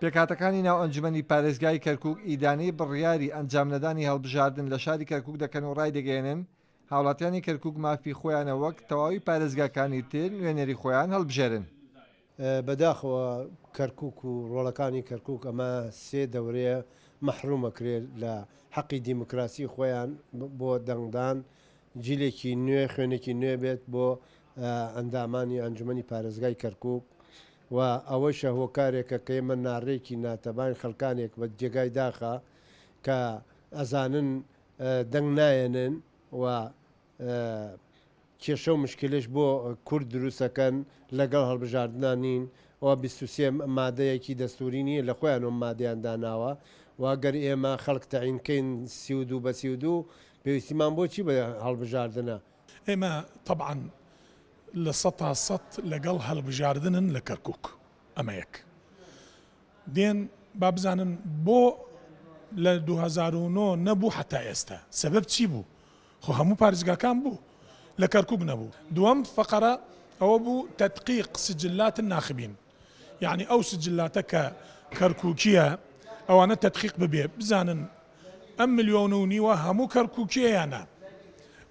پێکهاتەکانی ناو ئەنجومەنی پارێزگای کەرکووک ئیدانەی بڕیاری ئەنجامنەدانی هەڵبژاردن لە شاری کەرکووک دەکەن و ڕای دەگەێنن هاوڵاتیانی کەرکووک مافی خۆیانە وەک تەواوی پارێزگاکانی تر نوێنەری خۆیان هەڵبژێرن. بەداخەوە کەرکووک و ڕۆڵەکانی کەرکووک ئەمە سێ دەورەیە مەحرومەکرێت لە حەقی دیموکراسی خۆیان بۆ دەنگدان جیلێکی نوێ خوێنێکی نوێ بێت بۆ ئەندامانی ئەنجومەنی پارێزگای کەرکووک و ئەوەشە هۆکارێکە کە ئێمە ناڕێکی ناتەبان خەڵکانێک بە جێگای داخە کە ئەزانن دەنگ نایەنن و کێشە و مشکلش بۆ کورد دروستەکەن لەگەڵ هەڵبژاردنانین ئەوە 23 مادەیەکی دەستوری نیە لە خۆیان و مادەیان داناوە واگەر ئێمە خەڵک تەعینکەین 32 بە 32 پێویستیمان بۆچی بە هەڵبژاردنە ئێمە طبعاً لە سەد لەگەڵ هەڵبژاردنن لە کەرکووک ئەمە یەک دێن با بزانن بۆ لە 2009 نەبوو حتا ئێستا سەبەب چی بوو خۆ هەموو پارێزگاکان بوو لە کەرکووک نەبوو. دووەم فقرە ئەوە بوو تەدقیق سجلات الناخبین یعنی ئەو سجلاتە کە کەرکووکیە ئەوانە تەدقیق ببێ بزانن ئەم 1.5 ملیۆن هەموو کەرکووکیە یانە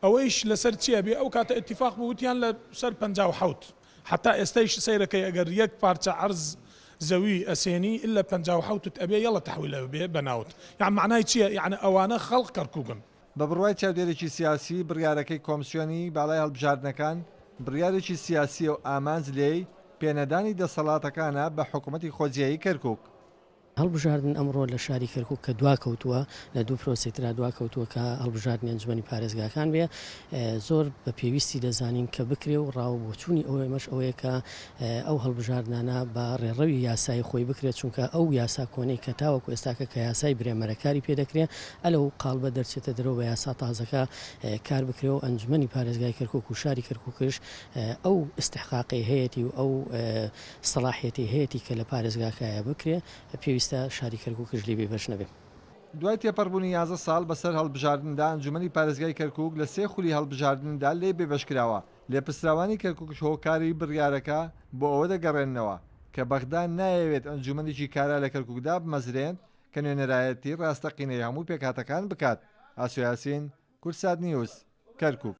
ئەوەیش لەسەر چیە بێ ئەو کاتە اتفاق بووتیان لە سەر 57 حتا ئێستایش سەیرەکەی ئەگەر یەک پارچە عەرز زەوی ئەسێنی إلا 57 ئەبێ یەڵە تەحویلە بێ بەناوت یان معنای چییە یعنی ئەوانە خەڵک کەرکووکن. بە بڕوای چاودێرێکی سیاسی بڕیارەکەی کۆمسیۆنی باڵای هەڵبژاردنەکان بڕیارێکی سیاسی و ئامانج لێی پێنەدانی دەسەڵاتەکانە بە حکوومەتی خۆجیایی کەرکووک. هەڵبژاردن ئەمڕۆ لە شاری کەرکووک کە دواکەوتووە لە دوو پرۆسێترا دواکەوتووە کە هەڵبژاردنی ئەنجومەنی پارێزگاکان بێ زۆر بە پێویستی دەزانین کە بکرێ و ڕاو بۆچوونی ئەوەی مەش ئەوەیە کە ئەو هەڵبژاردنانە بە ڕێڕەوی یاسای خۆی بکرێت چونکە ئەو یاسا کۆنەی کە تاوەکو ئێستاکە کە یاسای برێمەرەکاری پێدەکرێت ئەلە و قاڵبە دەرچێتە دەرەوە بە یاسا تازەکە کار بکرێ و ئەنجومەنی پارێزگای کەرکووک و شاری کەرکووکش ئەو استحقاقی هەیەی و ئەو سەلاحیەتی هەیەی کە لە پارێزگاکایە بکرێ پێویستە شاری کەرکووکش لێ بێ بەش نەبێ. دوای تێپەڕبوونی 11 ساڵ بەسەر هەڵبژاردندا ئەنجومەنی پارێزگای کەرکووک لە 3 خولی هەڵبژاردندا لێ بێبەشکراوە. لێپرسراوانی کەرکووکش هۆکاری بڕیارەکە بۆ ئەوە دەگەڕێنەوە کە بەغدا نایەوێت ئەنجومەنێکی کارا لە کەرکووکدا بمەزرێن کە نوێنەرایەتی ڕاستەقینەی هەموو پێکهاتەکان بکات. ئاسۆ یاسین، کورسات نیوز، کەرکووک.